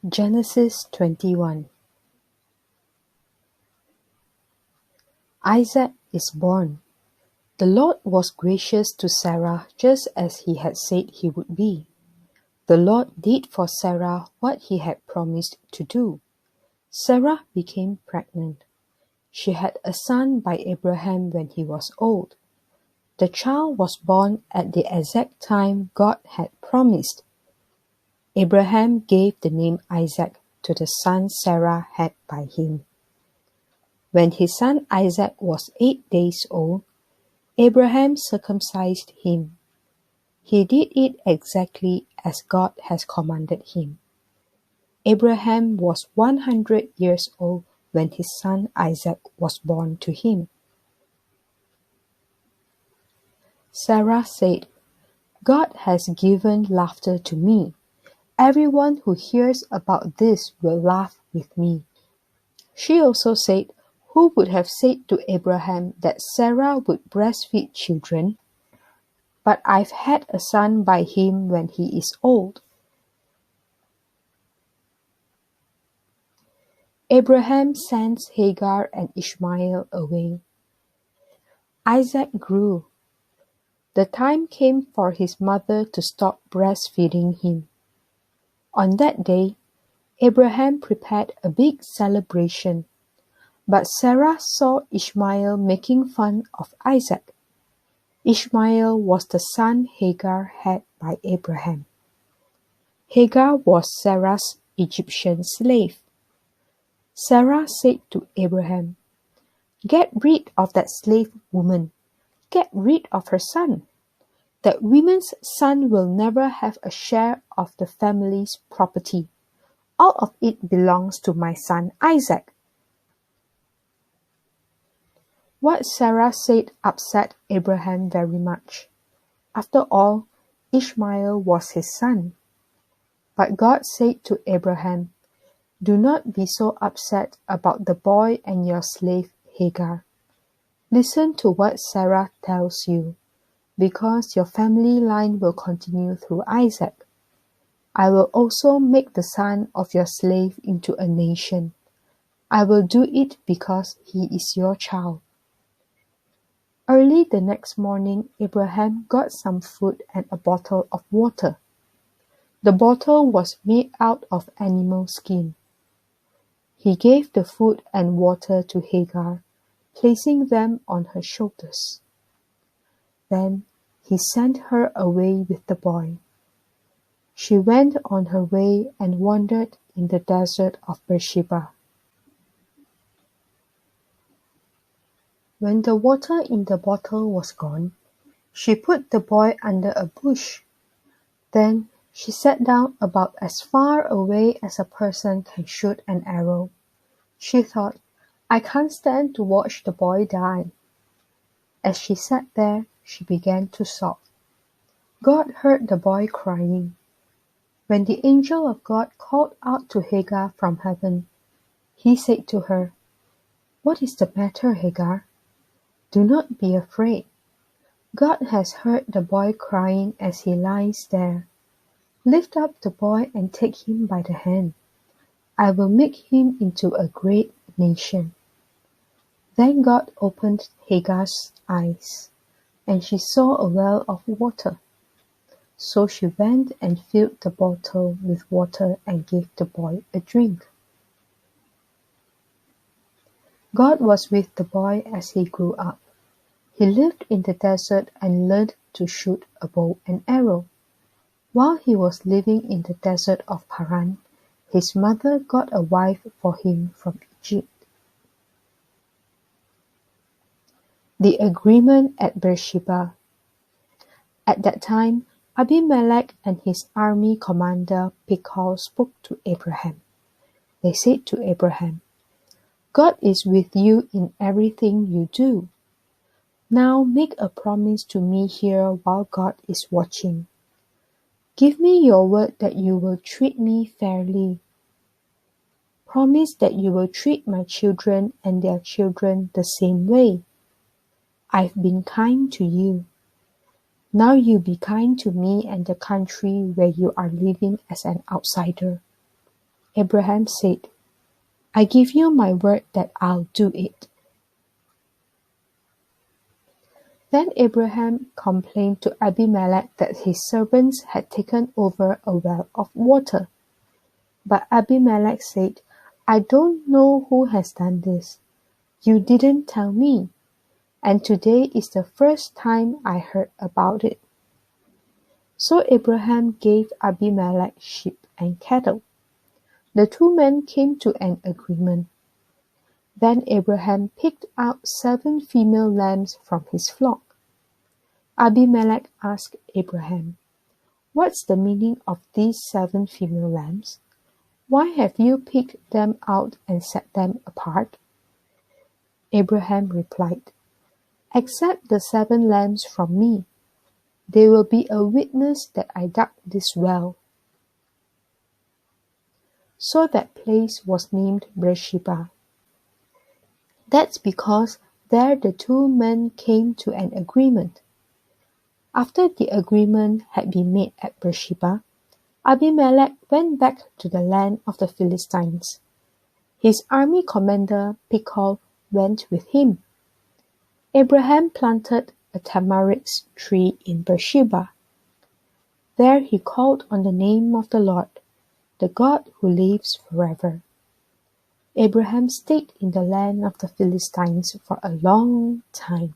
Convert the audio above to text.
Genesis 21. Isaac is born. The Lord was gracious to Sarah just as he had said he would be. The Lord did for Sarah what he had promised to do. Sarah became pregnant. She had a son by Abraham when he was old. The child was born at the exact time God had promised. Abraham gave the name Isaac to the son Sarah had by him. When his son Isaac was 8 days old, Abraham circumcised him. He did it exactly as God has commanded him. Abraham was 100 years old when his son Isaac was born to him. Sarah said, "God has given laughter to me. Everyone who hears about this will laugh with me." She also said, "Who would have said to Abraham that Sarah would breastfeed children? But I've had a son by him when he is old." Abraham sent Hagar and Ishmael away. Isaac grew. The time came for his mother to stop breastfeeding him. On that day, Abraham prepared a big celebration, but Sarah saw Ishmael making fun of Isaac. Ishmael was the son Hagar had by Abraham. Hagar was Sarah's Egyptian slave. Sarah said to Abraham, "Get rid of that slave woman. Get rid of her son. That woman's son will never have a share of the family's property. All of it belongs to my son Isaac." What Sarah said upset Abraham very much. After all, Ishmael was his son. But God said to Abraham, "Do not be so upset about the boy and your slave Hagar. Listen to what Sarah tells you, because your family line will continue through Isaac. I will also make the son of your slave into a nation. I will do it because he is your child." Early the next morning, Abraham got some food and a bottle of water. The bottle was made out of animal skin. He gave the food and water to Hagar, placing them on her shoulders. Then he sent her away with the boy. She went on her way and wandered in the desert of Beersheba. When the water in the bottle was gone, she put the boy under a bush. Then she sat down about as far away as a person can shoot an arrow. She thought, "I can't stand to watch the boy die." As she sat there, she began to sob. God heard the boy crying. When the angel of God called out to Hagar from heaven, he said to her, "What is the matter, Hagar? Do not be afraid. God has heard the boy crying as he lies there. Lift up the boy and take him by the hand. I will make him into a great nation." Then God opened Hagar's eyes, and she saw a well of water. So she went and filled the bottle with water and gave the boy a drink. God was with the boy as he grew up. He lived in the desert and learned to shoot a bow and arrow. While he was living in the desert of Paran, his mother got a wife for him from Egypt. The agreement at Beersheba. At that time, Abimelech and his army commander Phicol spoke to Abraham. They said to Abraham, "God is with you in everything you do. Now make a promise to me here while God is watching. Give me your word that you will treat me fairly. Promise that you will treat my children and their children the same way. I've been kind to you. Now you be kind to me and the country where you are living as an outsider." Abraham said, "I give you my word that I'll do it." Then Abraham complained to Abimelech that his servants had taken over a well of water. But Abimelech said, "I don't know who has done this. You didn't tell me, and today is the first time I heard about it." So Abraham gave Abimelech sheep and cattle. The two men came to an agreement. Then Abraham picked out 7 female lambs from his flock. Abimelech asked Abraham, "What's the meaning of these 7 female lambs? Why have you picked them out and set them apart?" Abraham replied, "Accept the 7 lambs from me. They will be a witness that I dug this well." So that place was named Beersheba. That's because there the two men came to an agreement. After the agreement had been made at Beersheba, Abimelech went back to the land of the Philistines. His army commander Phicol went with him. Abraham planted a tamarisk tree in Beersheba. There he called on the name of the Lord, the God who lives forever. Abraham stayed in the land of the Philistines for a long time.